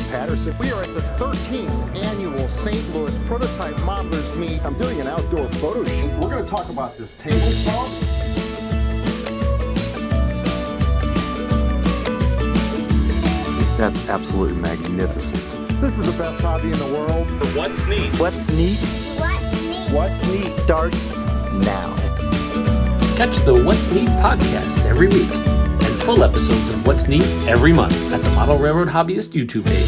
Patterson. We are at the 13th annual St. Louis Prototype Modelers Meet. I'm doing an outdoor photo shoot. We're going to talk about this table saw. That's absolutely magnificent. This is the best hobby in the world. What's neat? What's neat? What's neat? What's neat starts now. Catch the What's Neat podcast every week and full episodes of What's Neat every month at the Model Railroad Hobbyist YouTube page.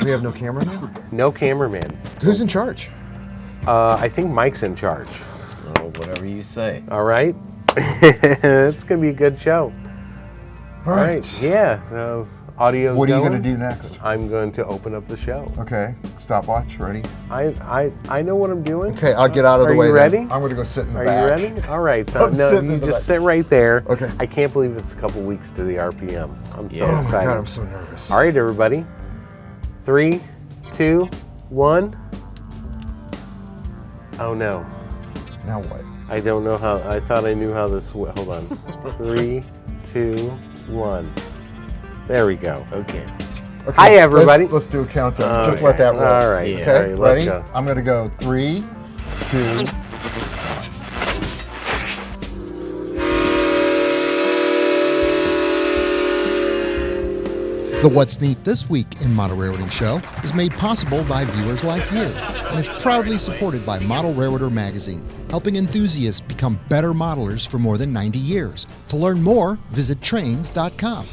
We have no cameraman? No cameraman. Who's in charge? I think Mike's in charge. Oh, whatever you say. All right. It's going to be a good show. All right. Yeah. Audio. What are you going to do next? I'm going to open up the show. Okay. Stopwatch. Ready? I know what I'm doing. Okay, I'll get out of the way. Are you ready? I'm going to go sit in the Are back. you ready? All right. I'm No, sitting you in the just back. sit right there. Okay. I can't believe it's a couple weeks to the RPM. I'm so Oh excited. my God, I'm so nervous. All right, everybody. 3, 2, 1. Oh no. Now what? I don't know how. I thought I knew how this. Hold on. 3, 2, 1. There we go. Okay. Hi, everybody. Let's do a countdown. Okay. Just let that roll. All right. Yeah. Okay. All right, let's Ready? go. I'm going to go 3, 2. The What's Neat This Week in Model Railroading Show is made possible by viewers like you and is proudly supported by Model Railroader Magazine, helping enthusiasts become better modelers for more than 90 years. To learn more, visit trains.com.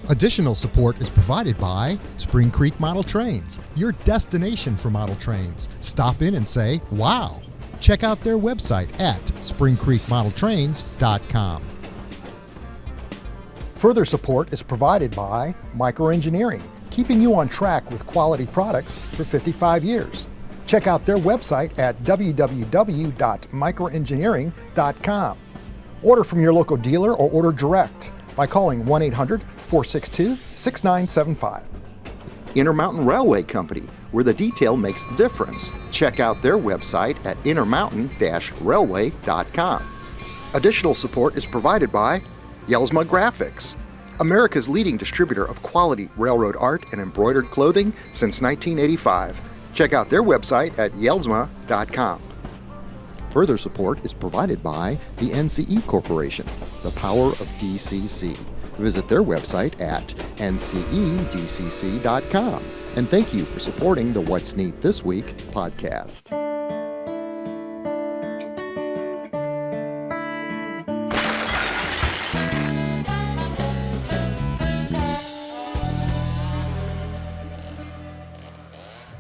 Additional support is provided by Spring Creek Model Trains, your destination for model trains. Stop in and say, wow. Check out their website at springcreekmodeltrains.com. Further support is provided by Microengineering, keeping you on track with quality products for 55 years. Check out their website at www.microengineering.com. Order from your local dealer or order direct by calling 1-800-462-6975. Intermountain Railway Company, where the detail makes the difference. Check out their website at intermountain-railway.com. Additional support is provided by Yelsma Graphics, America's leading distributor of quality railroad art and embroidered clothing since 1985. Check out their website at yelsma.com. Further support is provided by the NCE Corporation, the power of DCC. Visit their website at ncedcc.com. And thank you for supporting the What's Neat This Week podcast.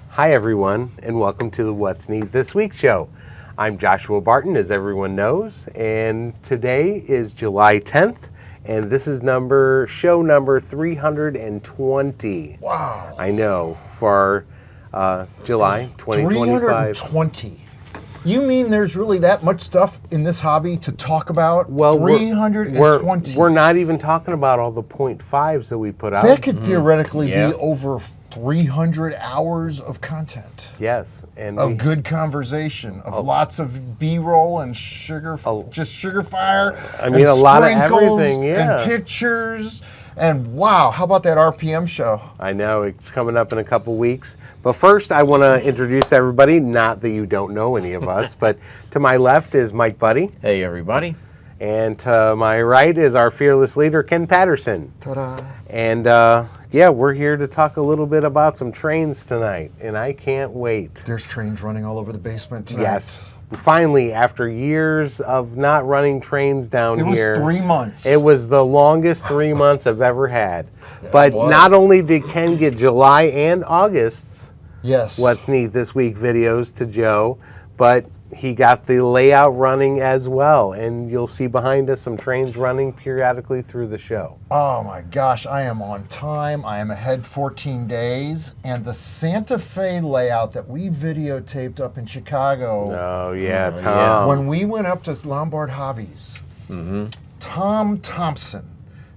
Hi, everyone, and welcome to the What's Neat This Week show. I'm Joshua Barton, as everyone knows, and today is July 10th, and this is show number 320. Wow. I know, for July 2025. 320. You mean there's really that much stuff in this hobby to talk about? Well, 320. we're not even talking about all the .5s that we put out. That could theoretically Yeah. be over 300 hours of content. Yes, and Of good conversation, of lots of B-roll and sugar fire. I mean, a lot of everything, yeah. And pictures. And wow, how about that RPM show? I know, it's coming up in a couple weeks. But first, I want to introduce everybody, not that you don't know any of us, but to my left is Mike Buddy, Hey, everybody. and to my right is our fearless leader, Ken Patterson. Ta-da. And yeah, we're here to talk a little bit about some trains tonight, and I can't wait. There's trains running all over the basement tonight. Yes. Finally, after years of not running trains down here. It was 3 months. It was the longest 3 months I've ever had. But it was. not only did Ken get July and August's Yes. What's Neat This Week videos to Joe, but he got the layout running as well. And you'll see behind us some trains running periodically through the show. Oh my gosh, I am on time. I am ahead 14 days. And the Santa Fe layout that we videotaped up in Chicago, Oh, yeah, Oh, Tom. yeah. when we went up to Lombard Hobbies, Tom Thompson,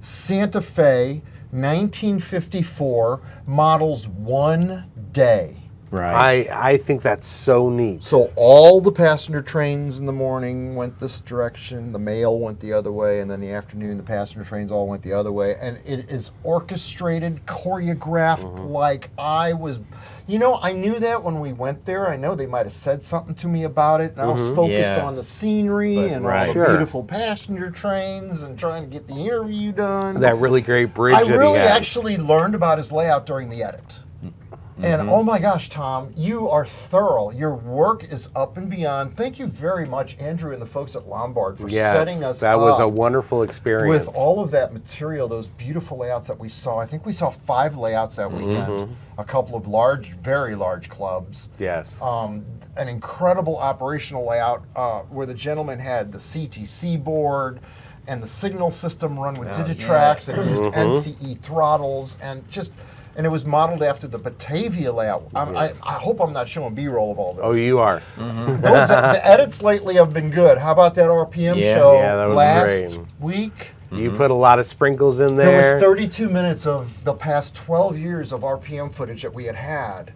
Santa Fe, 1954, models one day. Right. I think that's so neat. So all the passenger trains in the morning went this direction, the mail went the other way, and then the afternoon the passenger trains all went the other way. And it is orchestrated, choreographed like I was... You know, I knew that when we went there. I know they might have said something to me about it, and I was focused on the scenery and all the beautiful passenger trains and trying to get the interview done. That really great bridge I that really he has. actually learned about his layout during the edit. And oh my gosh, Tom, you are thorough. Your work is up and beyond. Thank you very much, Andrew and the folks at Lombard, for setting us up. That was a wonderful experience. With all of that material, those beautiful layouts that we saw. I think we saw 5 layouts that weekend. A couple of large, very large clubs. Yes. An incredible operational layout where the gentleman had the CTC board and the signal system run with Digitrax and used NCE throttles and it was modeled after the Batavia layout. I hope I'm not showing B-roll of all this. Oh, you are. The edits lately have been good. How about that RPM show that was last great. week? You put a lot of sprinkles in there. There was 32 minutes of the past 12 years of RPM footage that we had.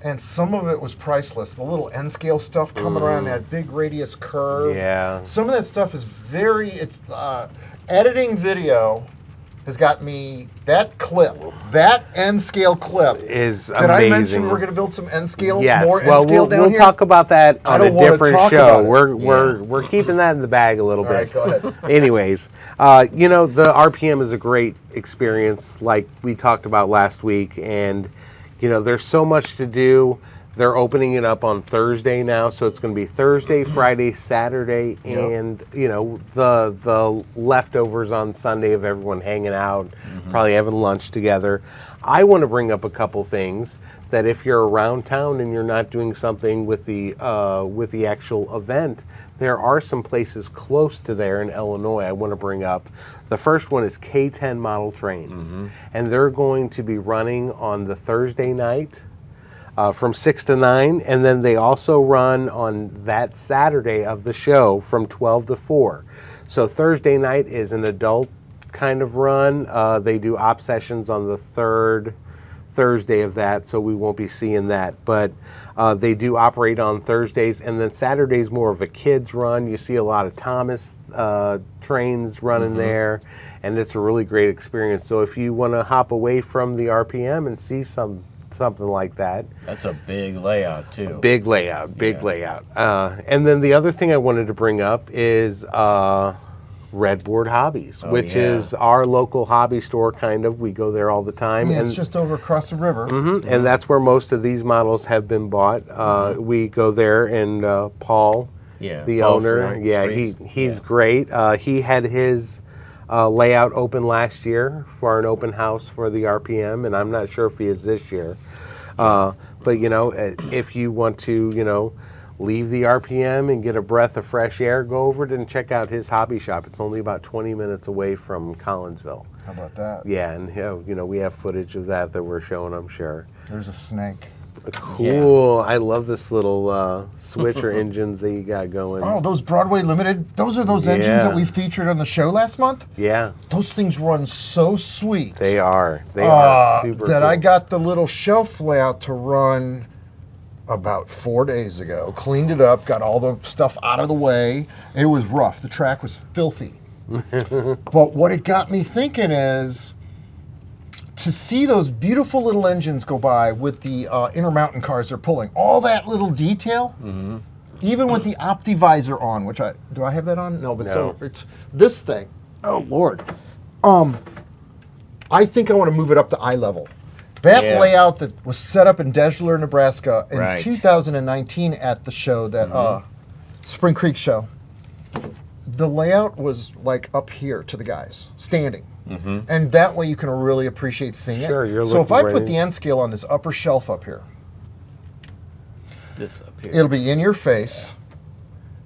And some of it was priceless. The little N-scale stuff coming around that big radius curve. Yeah. Some of that stuff is editing video has got me, that N-scale clip. Is Did amazing. I mention we're going to build some N-scale, Yes. more Well, N-scale down we'll here? talk about that on a don't wanna different talk show. about it. We're keeping that in the bag a little All right, bit. go ahead. Anyways, you know, the RPM is a great experience, like we talked about last week, and you know, there's so much to do. They're opening it up on Thursday now, so it's going to be Thursday, Friday, Saturday, and you know, the leftovers on Sunday of everyone hanging out, probably having lunch together. I want to bring up a couple things that if you're around town and you're not doing something with the actual event, there are some places close to there in Illinois I want to bring up. The first one is K10 Model Trains, and they're going to be running on the Thursday night. From 6 to 9, and then they also run on that Saturday of the show from 12 to 4. So Thursday night is an adult kind of run. They do op sessions on the third Thursday of that, so we won't be seeing that. But they do operate on Thursdays, and then Saturday's more of a kids run. You see a lot of Thomas trains running there, and it's a really great experience. So if you want to hop away from the RPM and see something like that. That's a big layout, too. Big layout. And then the other thing I wanted to bring up is Redboard Hobbies, which is our local hobby store, kind of. We go there all the time. Yeah, it's just over across the river. And that's where most of these models have been bought. We go there, and Paul, the Paul owner, he's great. He had his layout open last year for an open house for the RPM, and I'm not sure if he is this year. But you know, if you want to, you know, leave the RPM and get a breath of fresh air, go over it and check out his hobby shop. It's only about 20 minutes away from Collinsville. How about that? Yeah, and you know, we have footage of that we're showing, I'm sure. There's a snake. Cool. I love this little switcher engines that you got going. Oh, those Broadway Limited, those are those engines that we featured on the show last month? Yeah. Those things run so sweet. They are. They are super that cool. I got the little shelf layout to run about 4 days ago. Cleaned it up, got all the stuff out of the way. It was rough. The track was filthy. But what it got me thinking is to see those beautiful little engines go by with the intermountain cars they're pulling, all that little detail, even with the OptiVisor on, which do I have that on? No, but No. So it's this thing. Oh Lord. I think I want to move it up to eye level. That layout that was set up in Deshler, Nebraska in 2019 at the show, that Spring Creek show, the layout was like up here to the guys, standing. And that way you can really appreciate seeing it. You're so if I looking put the N scale on this upper shelf up here, This up here. it'll be in your face.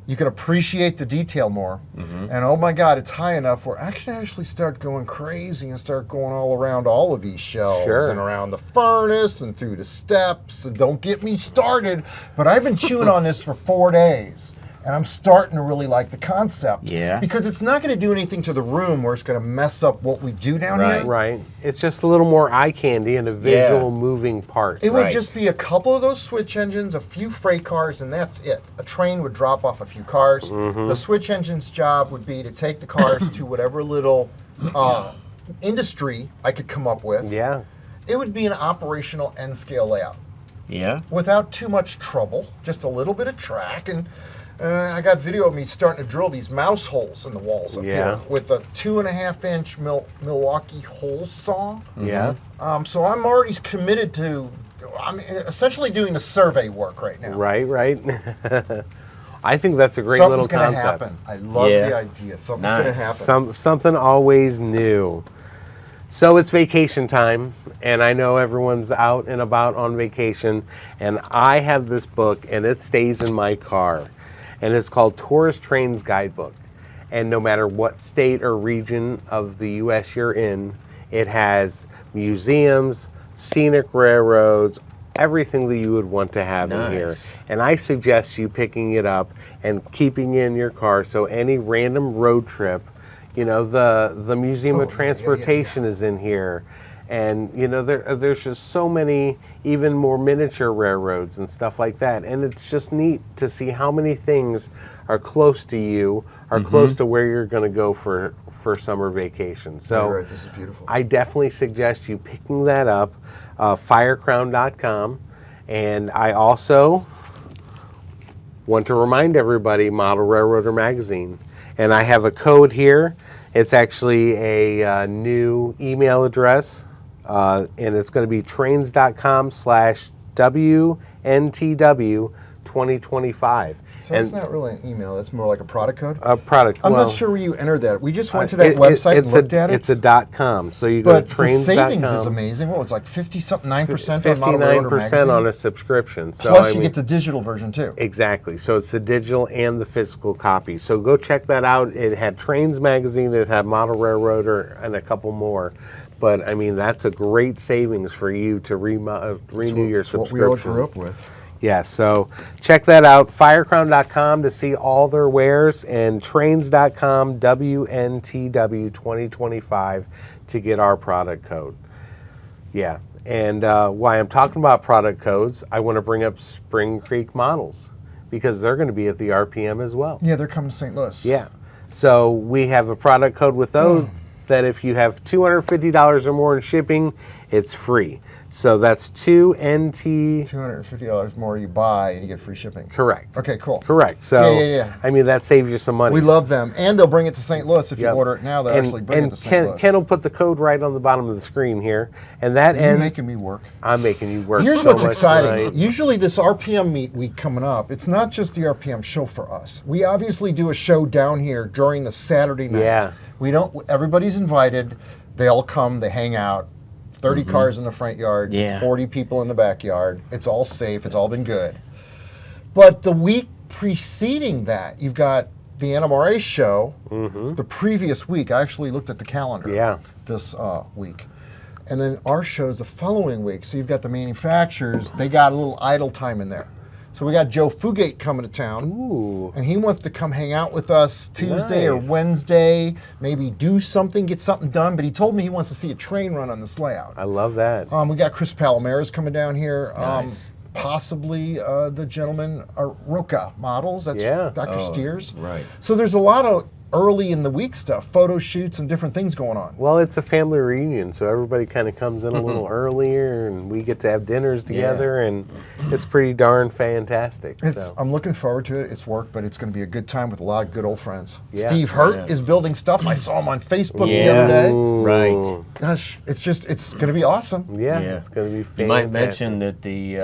You can appreciate the detail more. And oh my God, it's high enough where I can actually start going crazy and start going all around all of these shelves and around the furnace and through the steps. And don't get me started, but I've been chewing on this for 4 days. And I'm starting to really like the concept. Yeah. Because it's not going to do anything to the room where it's going to mess up what we do down Right. here. Right. It's just a little more eye candy and a visual moving part. It would Right. just be a couple of those switch engines, a few freight cars, and that's it. A train would drop off a few cars. Mm-hmm. The switch engine's job would be to take the cars to whatever little industry I could come up with. Yeah. It would be an operational N-scale layout Yeah. without too much trouble, just a little bit of track. And I got video of me starting to drill these mouse holes in the walls up Yeah. here with a 2.5-inch Milwaukee hole saw. Yeah. So I'm already committed to, I'm essentially doing the survey work right now. Right. I think that's a great Something's little going to concept. happen. I love Yeah. the idea. Something's going to Nice. happen. Something always new. So it's vacation time, and I know everyone's out and about on vacation, and I have this book, and it stays in my car, and it's called Tourist Trains Guidebook. And no matter what state or region of the U.S. you're in, it has museums, scenic railroads, everything that you would want to have in here. Nice. And I suggest you picking it up and keeping it in your car, so any random road trip, you know, the Museum of Transportation is in here. And, you know, there's just so many, even more miniature railroads and stuff like that. And it's just neat to see how many things are close to you, are close to where you're going to go for summer vacation. So You're right, this is beautiful. I definitely suggest you picking that up, firecrown.com. And I also want to remind everybody, Model Railroader Magazine. And I have a code here. It's actually a new email address, and it's going to be trains.com/WNTW2025. So it's not really an email. That's more like a product code. A product. I'm well, not sure where you entered that. We just went to that website and looked at it. It's a .com. So you go But to the trains.com. savings is amazing. What was it, like 50-something, 9% on Model Railroader 59% Magazine? on a subscription. So Plus I you mean, get the digital version too. exactly. So it's the digital and the physical copy. So go check that out. It had Trains Magazine, it had Model Railroader, and a couple more. But I mean, that's a great savings for you to renew your It's what subscription. we all grew up with. Yeah, so check that out. Firecrown.com to see all their wares, and trains.com WNTW2025 to get our product code. Yeah, and why I'm talking about product codes, I want to bring up Spring Creek models because they're going to be at the RPM as well. Yeah, they're coming to St. Louis. Yeah, so we have a product code with those that if you have $250 or more in shipping, it's free. So that's 2NT. $250 more you buy and you get free shipping. Correct. Okay, cool. Correct. So, Yeah. I mean, that saves you some money. We love them. And they'll bring it to St. Louis. If you Yep. order it now, they'll actually bring it to St. Louis. Ken will put the code right on the bottom of the screen here. And that You're end, making me work. I'm making you work Here's so what's much exciting. tonight. Usually this RPM meet week coming up, it's not just the RPM show for us. We obviously do a show down here during the Saturday night. Yeah. We don't, everybody's invited. They all come, they hang out. 30 cars in the front yard, Yeah. 40 people in the backyard. It's all safe, it's all been good. But the week preceding that, you've got the NMRA show. The previous week, I actually looked at the calendar Yeah. this week. And then our show's the following week. So you've got the manufacturers, they got a little idle time in there. So we got Joe Fugate coming to town. Ooh. And he wants to come hang out with us Tuesday or Nice. Wednesday, maybe do something, get something done. But he told me he wants to see a train run on this layout. I love that. We got Chris Palomares coming down here. Nice. Possibly the gentleman, Roca Models. That's Yeah. Dr. Steers. right. So there's a lot of early in the week stuff, photo shoots and different things going on. Well, it's a family reunion, so everybody kind of comes in a little earlier, and we get to have dinners together, and it's pretty darn fantastic. So. I'm looking forward to it. It's work, but it's going to be a good time with a lot of good old friends. Yeah. Steve Hurt Yeah. is building stuff. I saw him on Facebook the Yeah. other day. Right. Gosh, it's going to be awesome. Yeah, Yeah. it's going to be fantastic. You might mention that the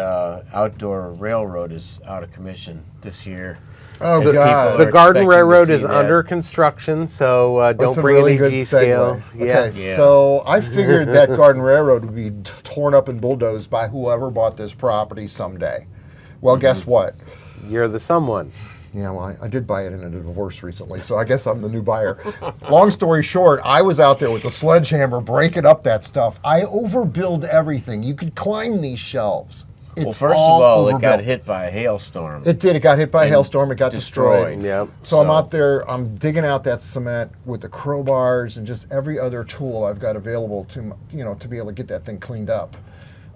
outdoor railroad is out of commission this year. Oh, If God. people The are Garden expecting to Railroad see is that. under construction, so That's don't a bring really any good G scale. segue. Yeah. Okay, Yeah. so I figured that Garden Railroad would be torn up and bulldozed by whoever bought this property someday. Well, guess what? You're the someone. Yeah, well, I did buy it in a divorce recently, so I guess I'm the new buyer. Long story short, I was out there with the sledgehammer breaking up that stuff. I overbuild everything. You could climb these shelves. Well, It's first of all all, it got overbuilt. hit by a hailstorm. It did. It got hit by a And hailstorm. It got destroyed. Yep. So I'm out there. I'm digging out that cement with the crowbars and just every other tool I've got available to to be able to get that thing cleaned up.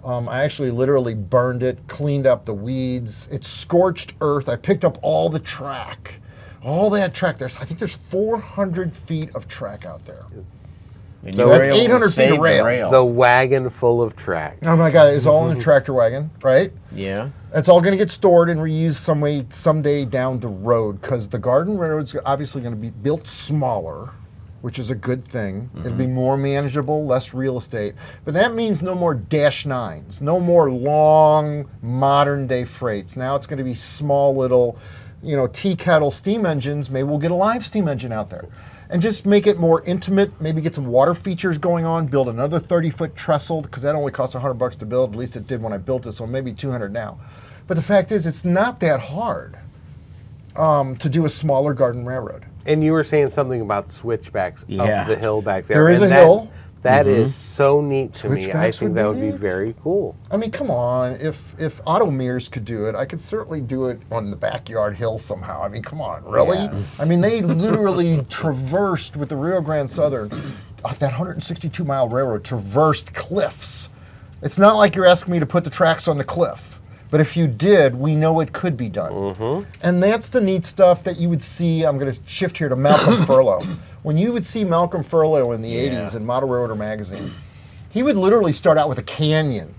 I actually literally burned it, cleaned up the weeds. It's scorched earth. I picked up all the track, all that track. I think there's 400 feet of track out there. And So you were that's able to 800 feet of save the rail. The wagon full of track. Oh my God! It's all in a tractor wagon, right? Yeah. It's all going to get stored and reused someday down the road because the Garden Railroad's obviously going to be built smaller, which is a good thing. It'll be more manageable, less real estate. But that means no more Dash 9s, no more long modern day freights. Now it's going to be small little, tea kettle steam engines. Maybe we'll get a live steam engine out there. And just make it more intimate, maybe get some water features going on, build another 30-foot trestle, because that only costs $100 to build, at least it did when I built it, so maybe $200 now. But the fact is, it's not that hard to do a smaller Garden Railroad. And you were saying something about switchbacks Yeah. up the hill back there. There is And a hill. That is so neat to me. I Switchbacks think would that be would be neat. very cool. I mean, come on, if Automeers could do it, I could certainly do it on the backyard hill somehow. I mean, come on, really? Yeah. I mean, they literally traversed with the Rio Grande Southern, that 162-mile railroad traversed cliffs. It's not like you're asking me to put the tracks on the cliff. But if you did, we know it could be done. And that's the neat stuff that you would see. I'm going to shift here to Malcolm Furlow. When you would see Malcolm Furlow in the 80s in Model Railroader magazine, he would literally start out with a canyon.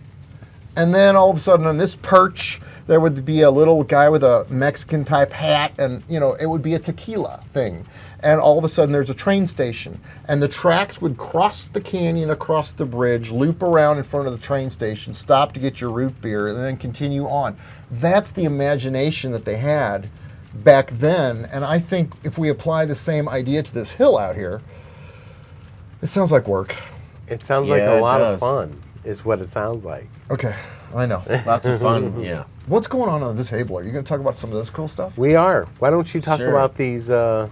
And then all of a sudden on this perch, there would be a little guy with a Mexican type hat and, it would be a tequila thing. And all of a sudden there's a train station. And the tracks would cross the canyon, across the bridge, loop around in front of the train station, stop to get your root beer, and then continue on. That's the imagination that they had back then. And I think if we apply the same idea to this hill out here, it sounds like work. It sounds like Yeah, a it lot of does. fun, is what it sounds like. Okay, I know. Lots of fun. Yeah. What's going on this table? Are you going to talk about some of this cool stuff? We are. Why don't you talk Sure. about these? Well,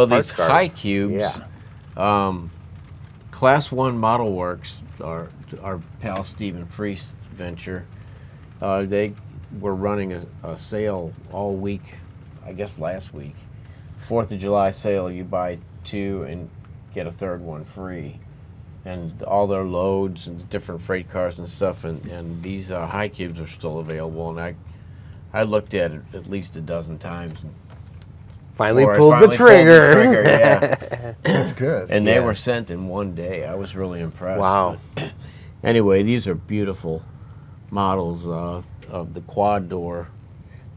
park these cars? high cubes, Yeah. Class 1 Model Works, our pal Stephen Priest venture, they were running a sale all week, I guess last week. 4th of July sale, you buy 2 and get a third one free. And all their loads and different freight cars and stuff, and these high cubes are still available. And I looked at it at least a dozen times. And Finally before I pulled the trigger. yeah. That's good. And they Yeah. were sent in one day. I was really impressed. Wow. But anyway, these are beautiful models of the quad door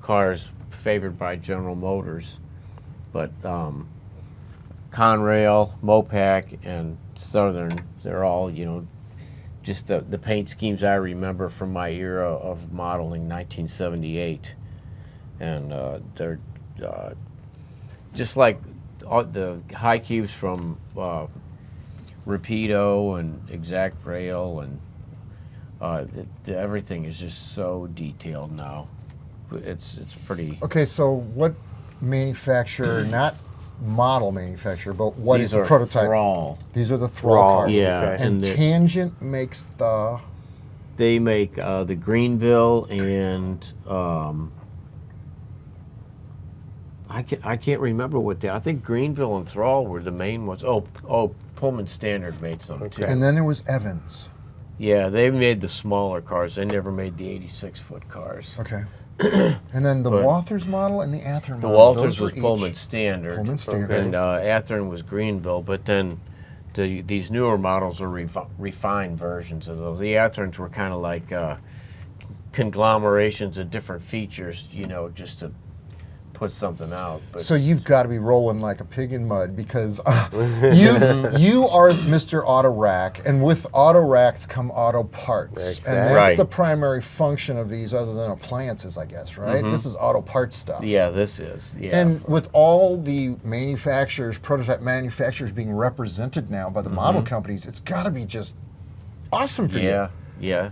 cars favored by General Motors. But Conrail, Mopac, and Southern, they're all, just the paint schemes I remember from my era of modeling, 1978. And they're just like the high cubes from Rapido and Exact Rail, and everything is just so detailed now. It's pretty. Okay, so what manufacturer, not model manufacturer, but what is These the are prototype? Thrall. These are the Thrall Thrall, cars. Yeah, Okay. And the- Tangent makes the... They make the Greenville and I can't remember what they. I think Greenville and Thrall were the main ones. Oh, Pullman Standard made some too. And then there was Evans. Yeah, they made the smaller cars. They never made the 86-foot cars. Okay. And then the But- Walters model and the Athearn The model. Walters those were was each Pullman Standard. Pullman Standard. And Athearn was Greenville, but then these newer models are refined versions of those. The Athearns were kind of like conglomerations of different features, just to put something out. But So you've got to be rolling like a pig in mud because you are Mr. Auto Rack, and with auto racks come auto parts. Exactly. And that's Right. the primary function of these other than appliances, I guess, right? This is auto parts stuff. yeah, this is. Yeah. And with all the manufacturers, prototype manufacturers being represented now by the model companies, it's got to be just awesome for you. Yeah.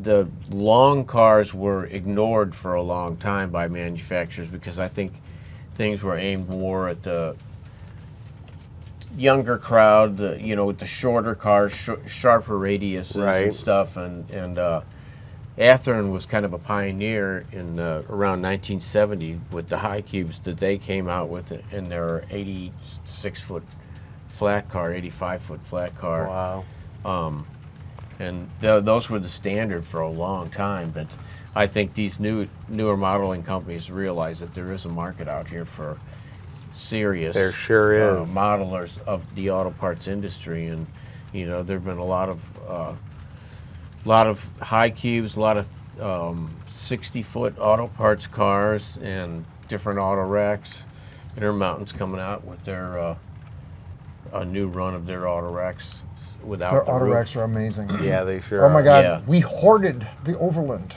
The long cars were ignored for a long time by manufacturers because I think things were aimed more at the younger crowd, with the shorter cars, sharper radiuses Right. and stuff, and Athearn was kind of a pioneer in around 1970 with the high cubes that they came out with in their 86-foot flat car, 85-foot flat car. Wow. And those were the standard for a long time. But I think these newer modeling companies realize that there is a market out here for serious There sure is. modelers of the auto parts industry. And there have been a lot of high cubes, a lot of 60-foot auto parts cars, and different auto racks. Intermountain's coming out with their a new run of their auto racks without Their the auto roof. racks are amazing. Yeah, they sure Oh my are. God, Yeah. we hoarded the Overland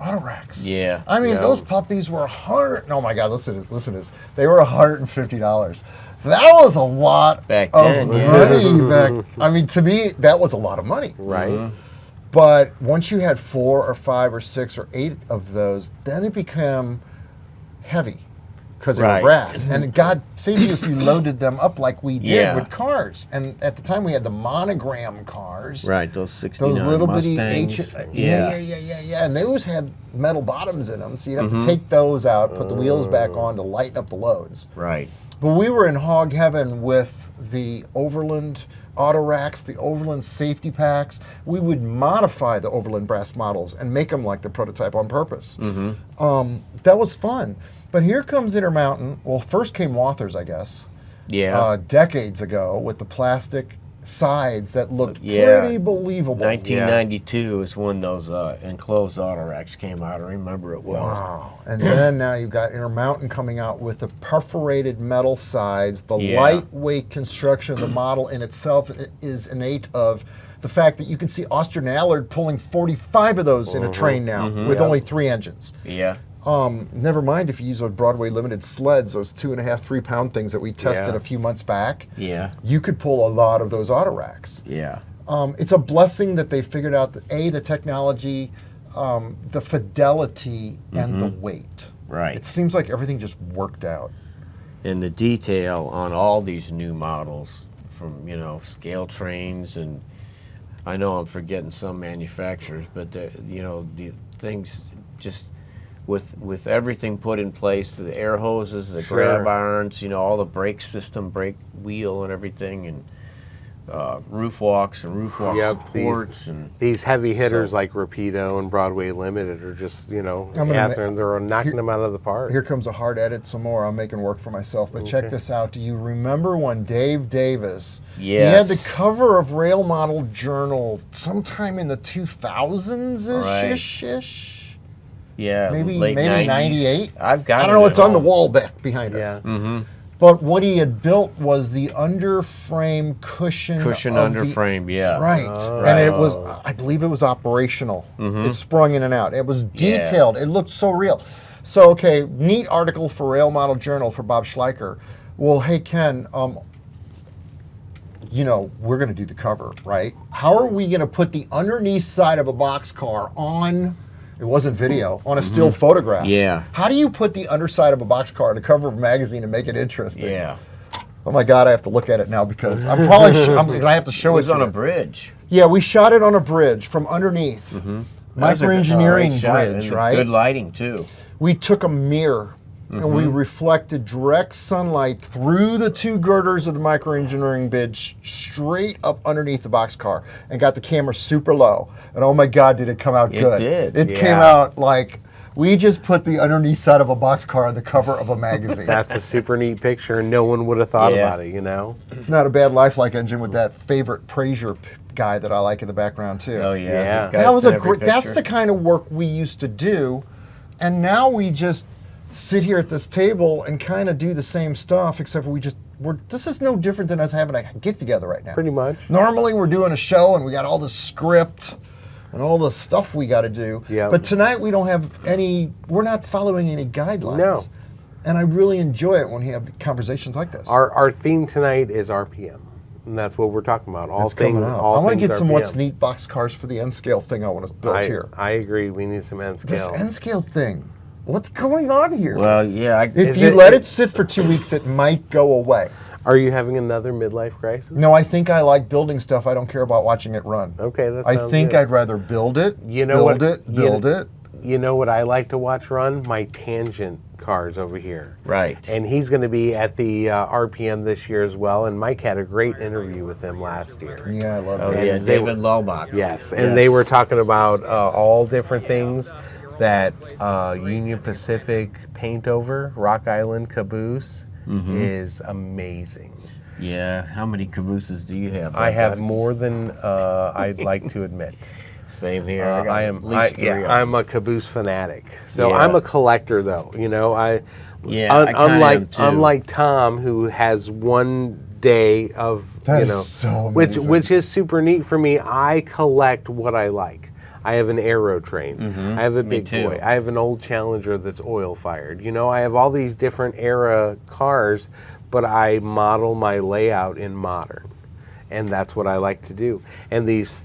auto racks. Yeah. I mean, Yeah. those puppies were Oh my God, listen to this. They were $150. That was a lot Back of then, yeah. money. I mean, to me, that was a lot of money. Right. Mm-hmm. But once you had 4 or 5 or 6 or 8 of those, then it became heavy because they were Right. brass. And God save you if you loaded them up like we did Yeah. with cars. And at the time, we had the monogram cars. Right, those 69 Those little Mustangs. bitty yeah. And those had metal bottoms in them, so you'd have to take those out, put the wheels back on to lighten up the loads. Right. But we were in hog heaven with the Overland auto racks, the Overland safety packs. We would modify the Overland brass models and make them like the prototype on purpose. That was fun. But here comes Intermountain. Well, first came Walthers, I guess. Yeah. Decades ago with the plastic sides that looked Yeah. pretty believable. 1992 is when those enclosed auto racks came out. I remember it well. Wow. And then now you've got Intermountain coming out with the perforated metal sides. The Yeah. lightweight construction of the model in itself is innate of the fact that you can see Austrian Allard pulling 45 of those in a train now with only 3 engines. Yeah. Never mind if you use those Broadway Limited sleds, those 2.5, 3 pound things that we tested Yeah. a few months back. Yeah. You could pull a lot of those auto racks. Yeah. It's a blessing that they figured out that the technology, the fidelity, and the weight. Right. It seems like everything just worked out. And the detail on all these new models from, scale trains, and I know I'm forgetting some manufacturers, but the things just with everything put in place, the air hoses, the Sure. grab irons, all the brake system, brake wheel and everything, and roof walks and roof walk supports. These heavy hitters So- like Rapido and Broadway Limited are just, gonna Athearn, they're knocking them out of the park. Here comes a hard edit some more. I'm making work for myself. But check this out. Do you remember when Dave Davis, he had the Yes. cover of Rail Model Journal sometime in the 2000s-ish? Right. Yeah, Maybe late 90s. 98? I've got I it don't know, at it's on the home. wall back behind Yeah. us. But what he had built was the underframe cushion. Cushion of under the- frame, yeah. Right. And it was, I believe it was operational. It sprung in and out. It was detailed. It looked so real. So, okay, neat article for Rail Model Journal for Bob Schleicher. Well, hey, Ken, we're going to do the cover, right? How are we going to put the underneath side of a boxcar on, it wasn't video, on a still photograph? Yeah. How do you put the underside of a boxcar on the cover of a magazine and make it interesting? Yeah. Oh my God, I have to look at it now because I'm probably I'm going to have to It show was it on to a you. bridge. Yeah, we shot it on a bridge from underneath. That was a Microengineering great shot, bridge, and right? Good lighting, too. We took a mirror and we reflected direct sunlight through the 2 girders of the microengineering bridge straight up underneath the boxcar and got the camera super low. And oh my God, did it come out It good. did. It Yeah. came out like we just put the underneath side of a boxcar on the cover of a magazine. That's a super neat picture, and no one would have thought Yeah. about it, It's not a bad lifelike engine with that favorite Prazier guy that I like in the background too. Oh, Yeah. yeah. That was a every great. That's picture. the kind of work we used to do, and now we just sit here at this table and kind of do the same stuff, except for this is no different than us having a get together right now. Pretty much. Normally we're doing a show and we got all the script and all the stuff we got to do. Yeah. But tonight we don't have any. We're not following any guidelines. No. And I really enjoy it when we have conversations like this. Our theme tonight is RPM, and that's what we're talking about. All It's things. coming out. All I want to things get some RPM. what's neat box cars for the N scale thing I want to build here. I agree. We need some N This scale. N scale thing. What's going on here? Well, yeah. If you let it sit for 2 weeks, it might go away. Are you having another midlife crisis? No, I think I like building stuff. I don't care about watching it run. Okay, that I sounds think good. I'd rather build it, You know what- build it. You know what I like to watch run? My tangent cars over here. Right. And he's going to be at the RPM this year as well. And Mike had a great interview with him last year. Yeah, I love Oh, it. yeah, And they David Lobach. Yes, and they were talking about all different things that Union Pacific paint over, Rock Island caboose, is amazing. Yeah, how many cabooses do you have? I have more than I'd like to admit. Same here. I got I at am. least three of them. I'm a caboose fanatic. So Yeah. I'm a collector, though. You know, I kinda am, too. unlike Tom, who has one day of That you is know, so which amazing. is super neat for me. I collect what I like. I have an Aero train. I have a Me big too. boy. I have an old Challenger that's oil fired. You know, I have all these different era cars, but I model my layout in modern, and that's what I like to do. And these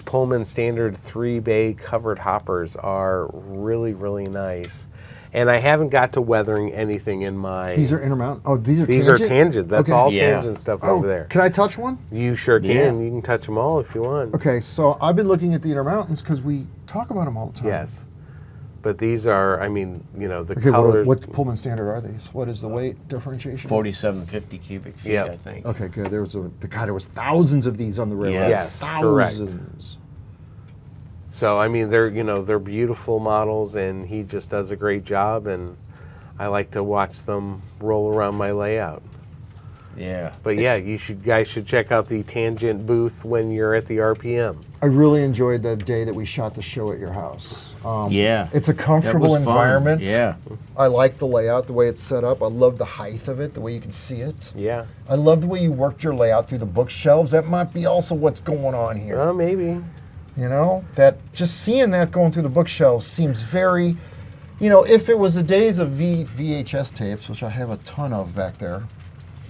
Pullman Standard 3-bay covered hoppers are really, really nice. And I haven't got to weathering anything in my... These are Intermountain. Oh, these are These tangent? are tangent. That's Okay. all Yeah. tangent stuff Oh, over there. can I touch one? You sure can. Yeah. You can touch them all if you want. Okay, so I've been looking at the Intermountains because we talk about them all the time. Yes. But these are, I mean, you know, the Okay, colors... what Pullman Standard are these? What is the weight differentiation? 4750 cubic feet, Yep. I think. Okay, good. There was thousands of these on the railroad. Yes, correct. Thousands. So, I mean, they're beautiful models, and he just does a great job, and I like to watch them roll around my layout. Yeah. But yeah, guys should check out the Tangent booth when you're at the RPM. I really enjoyed the day that we shot the show at your house. Yeah. It's a That comfortable was fun. environment. Yeah. I like the layout, the way it's set up. I love the height of it, the way you can see it. Yeah. I love the way you worked your layout through the bookshelves. That might be also what's going on here. Oh, maybe. You know, that just seeing that going through the bookshelves seems very, you know, if it was the days of VHS tapes, which I have a ton of back there,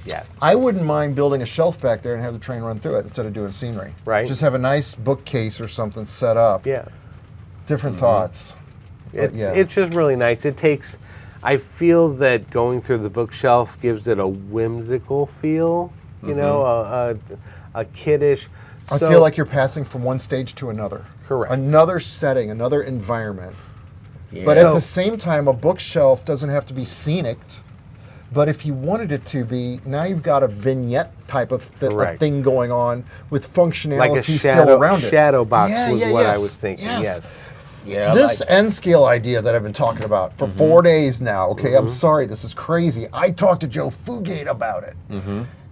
Yes. I wouldn't mind building a shelf back there and have the train run through it instead of doing scenery. Right. Just have a nice bookcase or something set up. Yeah. Different thoughts. It's just really nice. It takes, I feel that going through the bookshelf gives it a whimsical feel, you know, a kiddish. I feel like you're passing from one stage to another. Correct. Another setting, another environment. Yeah. But So- at the same time, a bookshelf doesn't have to be scenic. But if you wanted it to be, now you've got a vignette type of Correct. thing going on with functionality like a still around it. shadow box Yeah, was yeah, what I yes, was thinking. Yes. Yeah. This end scale idea that I've been talking about for 4 days now, okay, I'm sorry, this is crazy. I talked to Joe Fugate about it.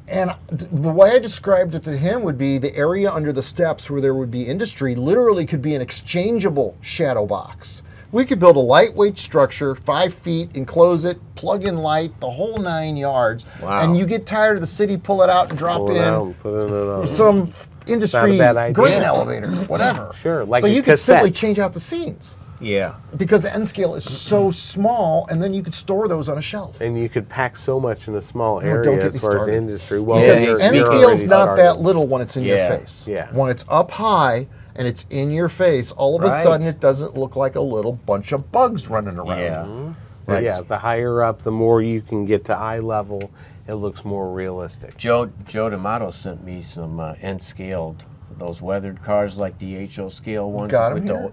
And the way I described it to him would be the area under the steps where there would be industry literally could be an exchangeable shadow box. We could build a lightweight structure, 5 feet, enclose it, plug in light, the whole 9 yards. Wow. And you get tired of the city, pull it out and drop Pull it in out, put it in some industry bad idea. grain elevator, whatever. Sure, like but a you could simply cassette. change out the scenes Yeah. because the end scale is so small, and then you could store those on a shelf. And you could pack so much in a small don't area get as me far as started. industry. Well, Yeah, Because you're- end you're scale's already not started. that little when it's in your Yeah, face. yeah. When it's up high and it's in your face, all of a Right. sudden it doesn't look like a little bunch of bugs running around. Yeah. But yeah, the higher up, the more you can get to eye level, it looks more realistic. Joe D'Amato sent me some end scaled, those weathered cars like the HO scale ones. got 'em with the- here?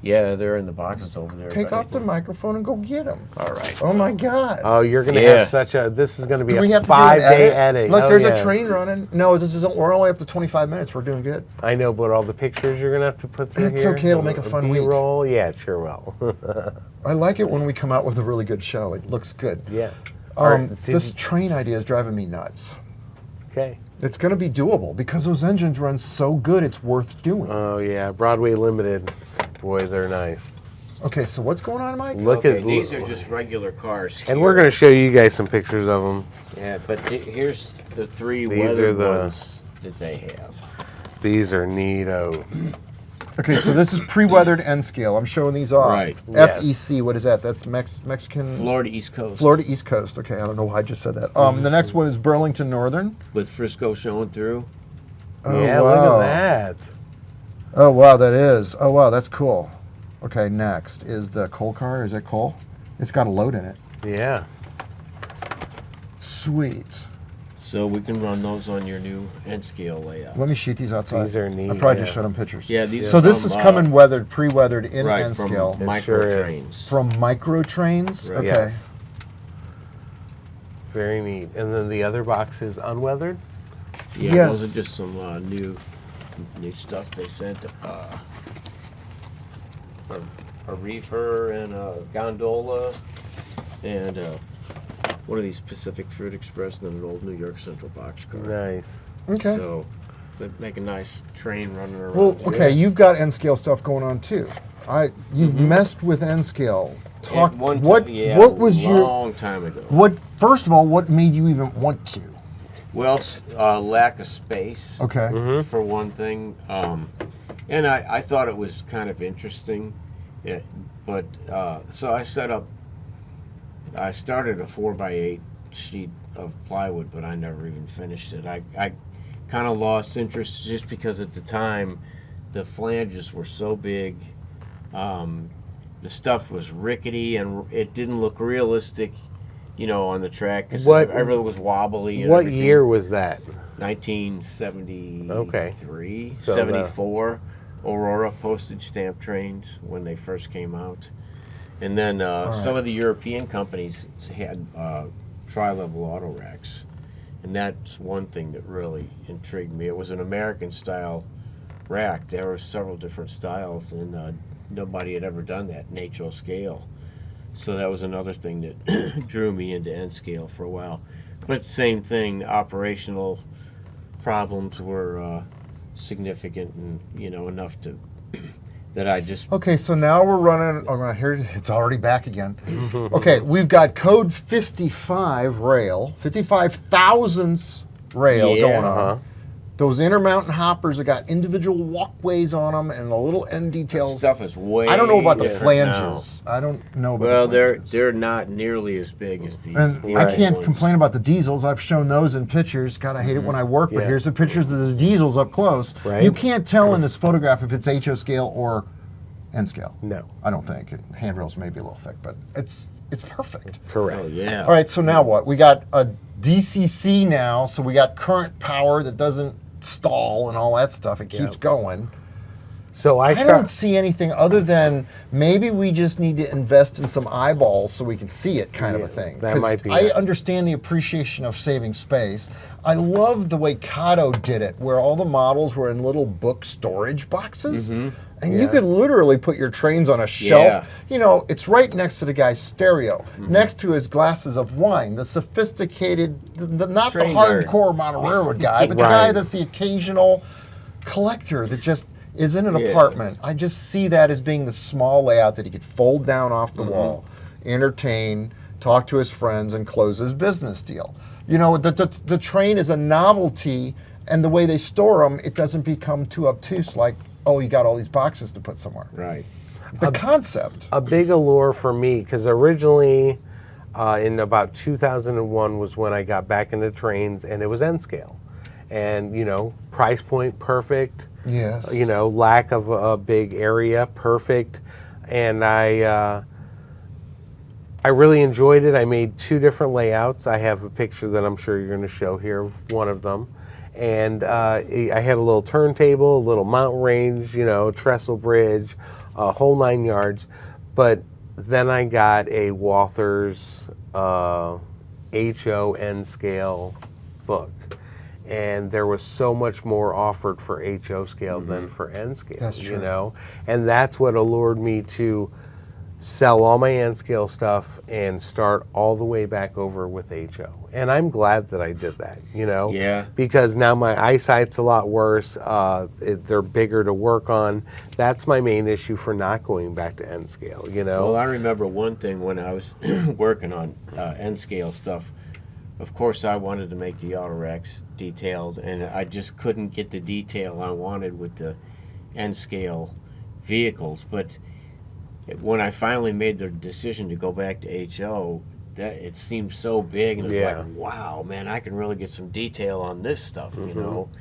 Yeah, they're in the boxes over there. Take buddy. off the microphone and go get them. All right. Oh my God. Oh, you're going to Yeah. have such a, this is going to be Do we a have to do an 5-day edit. Look, Oh, there's yeah. a train running. No, this isn't. We're only up to 25 minutes. We're doing good. I know, but all the pictures you're going to have to put through It's here. okay, it'll make a fun week. B-roll, yeah, it sure will. I like it when we come out with a really good show. It looks good. yeah. All right, did This you- train idea is driving me nuts. okay. It's going to be doable because those engines run so good. It's worth doing. Oh, yeah, Broadway Limited. Boy, they're nice. Okay, so what's going on, Mike? Look Okay, at these are just regular cars. And here. we're going to show you guys some pictures of them. Yeah, but here's the three These weathered are the- ones that they have. These are neato. Okay, so this is pre-weathered end scale. I'm showing these off. Right. Yes. FEC, what is that? That's Mexican. Florida East Coast. Florida East Coast. Okay, I don't know why I just said that. The next one is Burlington Northern. With Frisco showing through. Oh, Yeah, wow. look at that. Oh wow, that is. Oh wow, that's cool. Okay, next is the coal car. Is it coal? It's got a load in it. Yeah. Sweet. So we can run those on your new N scale layout. Let me shoot these outside. These are neat, I probably yeah. just showed them pictures. Yeah, these So are this from, is coming weathered, pre-weathered in right, N from scale micro sure is. trains. from micro trains. Right. Okay. Yes. Very neat. And then the other box is unweathered? Yeah, Yes. those are just some new stuff they sent. A reefer and a gondola, and one of these Pacific Fruit Express, and then an old New York Central boxcar. Nice. Okay. So they make a nice train running around. Well, here. okay, you've got N scale stuff going on too. You've messed with N scale. Talk. At one What? time, yeah, What was a your? long time ago? What? First of all, what made you even want to? Well, lack of space. Okay. For one thing, and I thought it was kind of interesting. Yeah, but so I started a 4x8 sheet of plywood, but I never even finished it. I kind of lost interest just because at the time the flanges were so big, the stuff was rickety and it didn't look realistic, on the track because everything was wobbly. And What everything. year was that? 1973, Okay. 74. Aurora postage stamp trains when they first came out. And then some of the European companies had tri-level auto racks. And that's one thing that really intrigued me. It was an American style rack. There were several different styles, and nobody had ever done that in HO scale. So that was another thing that drew me into N scale for a while. But same thing, operational problems were significant and enough to that I just Okay, so now we're running. Oh, here it's already back again. Okay, we've got code 55 rail, 55 thousandths rail Yeah. going on. Those intermountain hoppers have got individual walkways on them and the little end details. stuff is way I don't know about the different now. flanges. I don't know about Well, the they're flanges. they're not nearly as big as the And the I old can't ones. complain about the diesels. I've shown those in pictures. God, I hate it when I work, but Yeah. here's the pictures of the diesels up close. Right. You can't tell in this photograph if it's HO scale or N scale. No. I don't think. Handrails may be a little thick, but it's perfect. Correct. Oh yeah. All right, so now what? We got a DCC now, so we got current power that doesn't stall and all that stuff. It keeps going. So I I don't see anything other than maybe we just need to invest in some eyeballs so we can see it, kind of a thing. that 'Cause might be I it. understand the appreciation of saving space. I love the way Kato did it, where all the models were in little book storage boxes. And you could literally put your trains on a shelf. Yeah. It's right next to the guy's stereo, next to his glasses of wine, the sophisticated, not Train the nerd. hardcore model railroad guy, but the Right. guy that's the occasional collector that just is in an Yes. apartment. I just see that as being the small layout that he could fold down off the wall, entertain, talk to his friends, and close his business deal. The train is a novelty, and the way they store them, it doesn't become too obtuse like, oh, you got all these boxes to put somewhere. Right. The concept. a big allure for me because originally in about 2001 was when I got back into trains, and it was N scale, and price point perfect. Yes. Lack of a big area perfect, and I really enjoyed it. I made 2 different layouts. I have a picture that I'm sure you're going to show here of one of them. And I had a little turntable, a little mountain range, trestle bridge, a whole 9 yards. But then I got a Walther's HO N scale book. And there was so much more offered for HO scale than for N scale. That's true. And that's what allured me to sell all my N scale stuff and start all the way back over with HO. And I'm glad that I did that, Yeah. because now my eyesight's a lot worse. They're bigger to work on. That's my main issue for not going back to N scale, Well, I remember one thing when I was working on N scale stuff. Of course, I wanted to make the auto racks detailed, and I just couldn't get the detail I wanted with the N scale vehicles. But when I finally made the decision to go back to HO, that it seemed so big, and it was Yeah. like, wow, man, I can really get some detail on this stuff,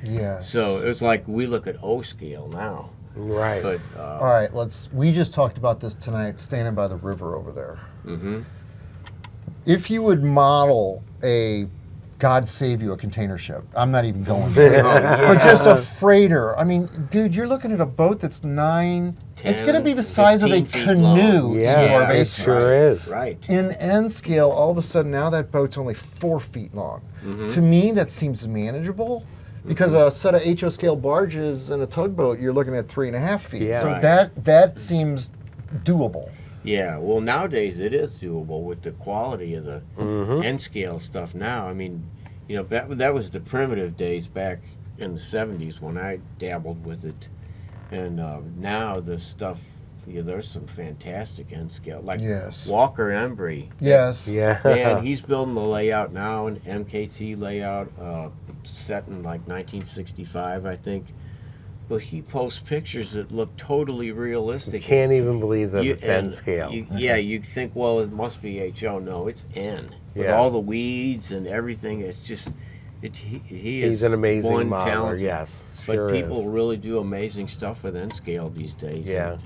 Yes. So it was like we look at O scale now, Right. but All right, we just talked about this tonight, standing by the river over there. If you would model a God save you, a container ship. I'm not even going there. But just a freighter. I mean, dude, you're looking at a boat that's 9. It's going to be the size of a 15 feet long. canoe in your Yeah, it basement. sure is. Right. In N scale, all of a sudden now that boat's only 4 feet long. To me, that seems manageable because a set of HO scale barges and a tugboat, you're looking at 3.5 feet. Yeah. So Right. that seems doable. Yeah, well, nowadays it is doable with the quality of the N scale stuff now. I mean, you know, that was the primitive days back in the 70s when I dabbled with it. And now the stuff, there's some fantastic N scale. Like Yes. Walker Embry. Yes. Yeah. Man, he's building the layout now, an MKT layout, set in like 1965, I think. But he posts pictures that look totally realistic. Can't even believe that it's N and scale. Yeah, you think, well, it must be HO. No, it's N. With Yeah. all the weeds and everything, it's just, he is He's an amazing one modeler, talented. yes. But Sure people is. really do amazing stuff with N scale these days. Yeah.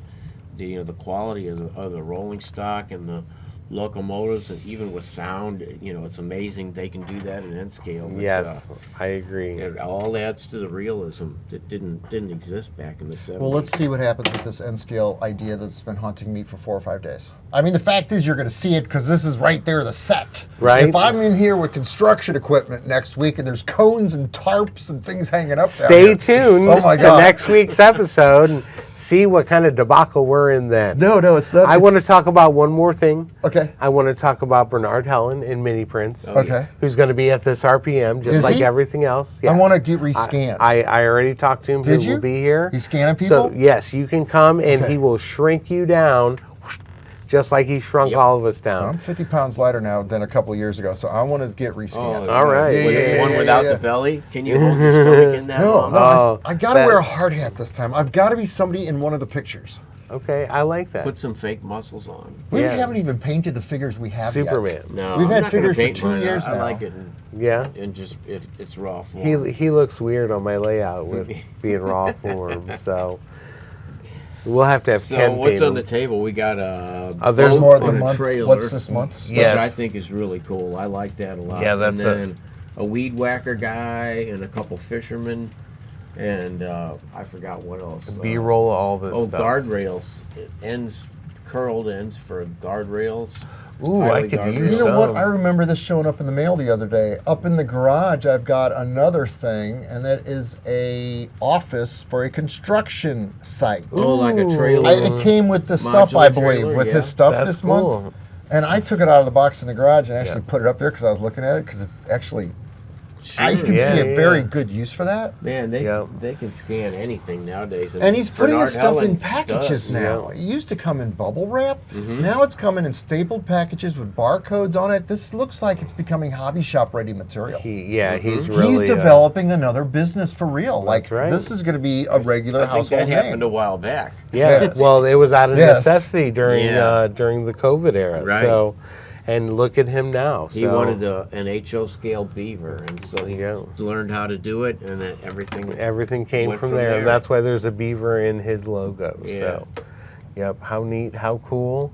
And the quality of the rolling stock and the locomotives, and even with sound, it's amazing they can do that in N scale. But, Yes, I agree. it all adds to the realism that didn't exist back in the 70s. Well, let's see what happens with this N scale idea that's been haunting me for 4 or 5 days. I mean, the fact is you're going to see it because this is right there, the set. Right. If I'm in here with construction equipment next week and there's cones and tarps and things hanging up down Stay here- tuned Oh my to God. next week's episode and see what kind of debacle we're in then. No, it's not. I want to talk about one more thing. Okay. I want to talk about Bernard Helen in Mini Prints. Okay. Who's going to be at this RPM just Is like he? everything else. I Yes. want to get rescanned. I already talked to him. Did He you? will be here. He's scanning people? So yes, you can come and Okay. he will shrink you down just like he shrunk all of us down. I'm 50 pounds lighter now than a couple of years ago, so I want to get rescanned. All right. Yeah, With yeah, the one yeah, without yeah. the belly? Can you hold your stomach in that No, long? Oh, I got to that- wear a hard hat this time. I've got to be somebody in one of the pictures. Okay, I like that. Put some fake muscles on. We Yeah. haven't even painted the figures we have Superman. yet. No, We've I'm had not gonna figures for paint 2 mine. years I now. like it Yeah. in just if it's raw form. He looks weird on my layout with being raw form, so we'll have to have So Ken what's paint on the him. table? We got a there's boat More on the a month. trailer, What's this month? which Yes. I think is really cool. I like that a lot. Yeah, that's and then a weed whacker guy and a couple fishermen, and I forgot what else. B-roll, all this stuff. Guardrails, curled ends for guardrails. Ooh, I highway could guardrails. use You know what? some. I remember this showing up in the mail the other day. Up in the garage, I've got another thing, and that is a office for a construction site. Oh, like a trailer. It came with the stuff, I Modular believe, trailer, with yeah. his stuff That's this cool. month. And I took it out of the box in the garage and actually Yeah. put it up there because I was looking at it because it's actually, I Sure. can Yeah, see a yeah, very yeah. good use for that. Man, they Yep. they can scan anything nowadays. And he's putting Bernard his stuff in Helen packages does. now. It used to come in bubble wrap. Mm-hmm. Now it's coming in stapled packages with barcodes on it. This looks like it's becoming hobby shop ready material. He's Mm-hmm. really He's developing another business for real. Like right. this is going to be a regular I think household that happened name. a while back. Yeah, Yes. well, it was out of Yes. necessity during Yeah. during the COVID era. Right. So, and look at him now. He so wanted an HO scale beaver, and so he Yeah. learned how to do it, and then everything came went from from there. there. And that's why there's a beaver in his logo. Yeah. So, yep, how neat, how cool.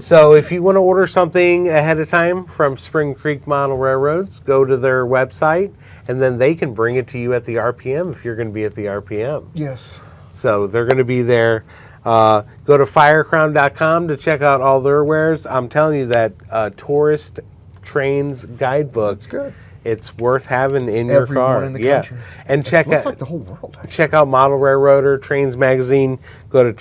So, if you want to order something ahead of time from Spring Creek Model Railroads, go to their website, and then they can bring it to you at the RPM if you're going to be at the RPM. Yes. So they're going to be there. Go to firecrown.com to check out all their wares. I'm telling you that Tourist Trains guidebook. It's good. It's worth having in your Everyone car. in the yeah, country. and It check looks out like the whole world. Actually. check out Model Railroader Trains magazine. Go to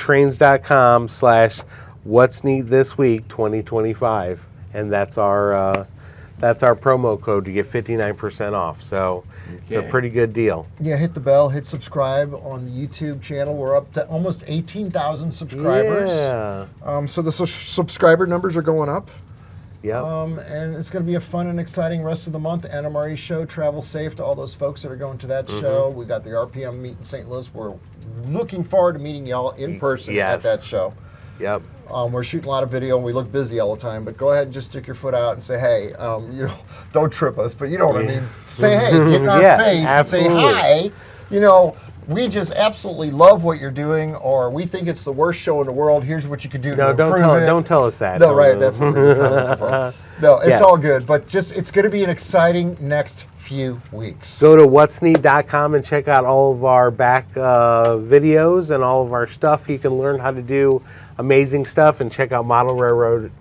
trains.com/what's neat this week 2025, and that's our promo code to get 59% off. So it's a Okay. pretty good deal. Yeah, hit the bell, hit subscribe on the YouTube channel. We're up to almost 18,000 subscribers. Yeah. So the subscriber numbers are going up. Yep. And it's going to be a fun and exciting rest of the month. NMRE show, travel safe to all those folks that are going to that Mm-hmm. show. We got the RPM meet in St. Louis. We're looking forward to meeting y'all in person Yes. at that show. Yep. We're shooting a lot of video and we look busy all the time, but go ahead and just stick your foot out and say, hey, don't trip us, but you know what I mean. Say, hey, get in our Yeah, face and say absolutely. hi. we just absolutely love what you're doing, or we think it's the worst show in the world. Here's what you could do to improve it. Don't tell us that. No, right. That's what the comments are from. No, it's Yes. all good. But just it's going to be an exciting next few weeks. Go to whatsneat.com and check out all of our back videos and all of our stuff. You can learn how to do amazing stuff, and check out Model Railroad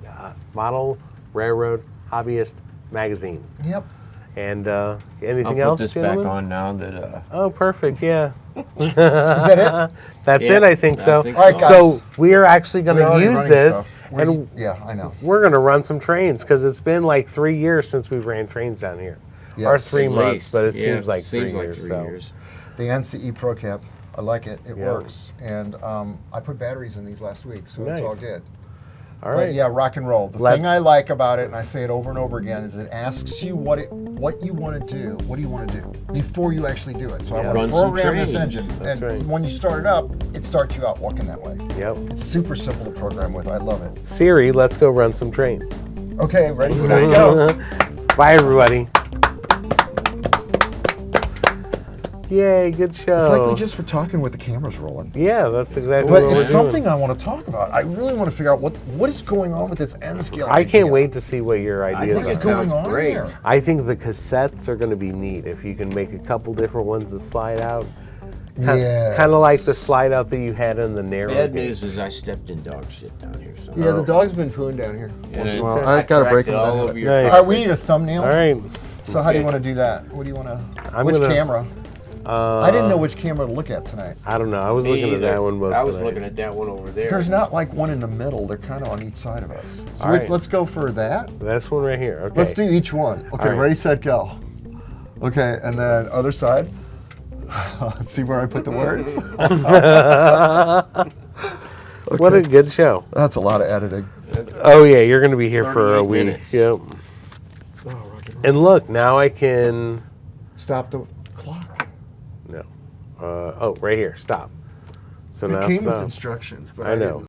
Hobbyist Magazine. Yep. And anything I'll put else, this gentlemen? back on now that. Oh, perfect. Yeah. Is that it? That's Yeah, it, I think I so. think so. All right, guys. So we are actually going We're to already use running this, stuff. and Yeah, I know. we're going to run some trains, because it's been like 3 years since we've ran trains down here. Or Yes. 3 At months, least. but it Yeah, seems like 3 like years. 3 so. years. The NCE Pro Cab. I like it. It Yeah. works. And I put batteries in these last week, so it's all Nice. good. All But right. yeah, rock and roll. The thing I like about it, and I say it over and over again, is it asks you what you want to do. What do you want to do before you actually do it? So I Yeah. want Run to some program this trains. engine, That's and right. when you start it up, it starts you out walking that way. Yep. It's super simple to program with. I love it. Siri, let's go run some trains. Okay, ready? There you go. Bye, everybody. Yay, good show. It's like we just were talking with the cameras rolling. Yeah, that's exactly But what we're it's doing. something I want to talk about. I really want to figure out what is going on with this N scale. I can't idea. wait to see what your ideas think What's it are. going sounds on great. here? I think the cassettes are going to be neat if you can make a couple different ones that slide out. Kind Yes. of like the slide out that you had in the narrow. Bad gauge. news is I stepped in dog shit down here. So. Yeah, the dog's been pooing down here. And once in a it's- while. I I've got to break tracked it him all down. over your Nice. All car. right, we need a thumbnail. All right. So how do you Okay. want to do that? What do you want to? I'm Which gonna- camera? I didn't know which camera to look at tonight. I don't know. I was Me looking at either. that one most I of was the night. looking at that one over there. There's not like one in the middle. They're kind of on each side of us. So All right. let's go for that. This one right here. Okay. Let's do each one. Okay, All right. ready, set, go. Okay, and then other side. Let's see where I put the words. What a good show. That's a lot of editing. Oh yeah, you're going to be here for a 38 week. minutes. Yep. Oh, rock and roll. And look, now I can. Stop the clock. No. Oh, right here. Stop. So It now came with stop. instructions, but I know. didn't.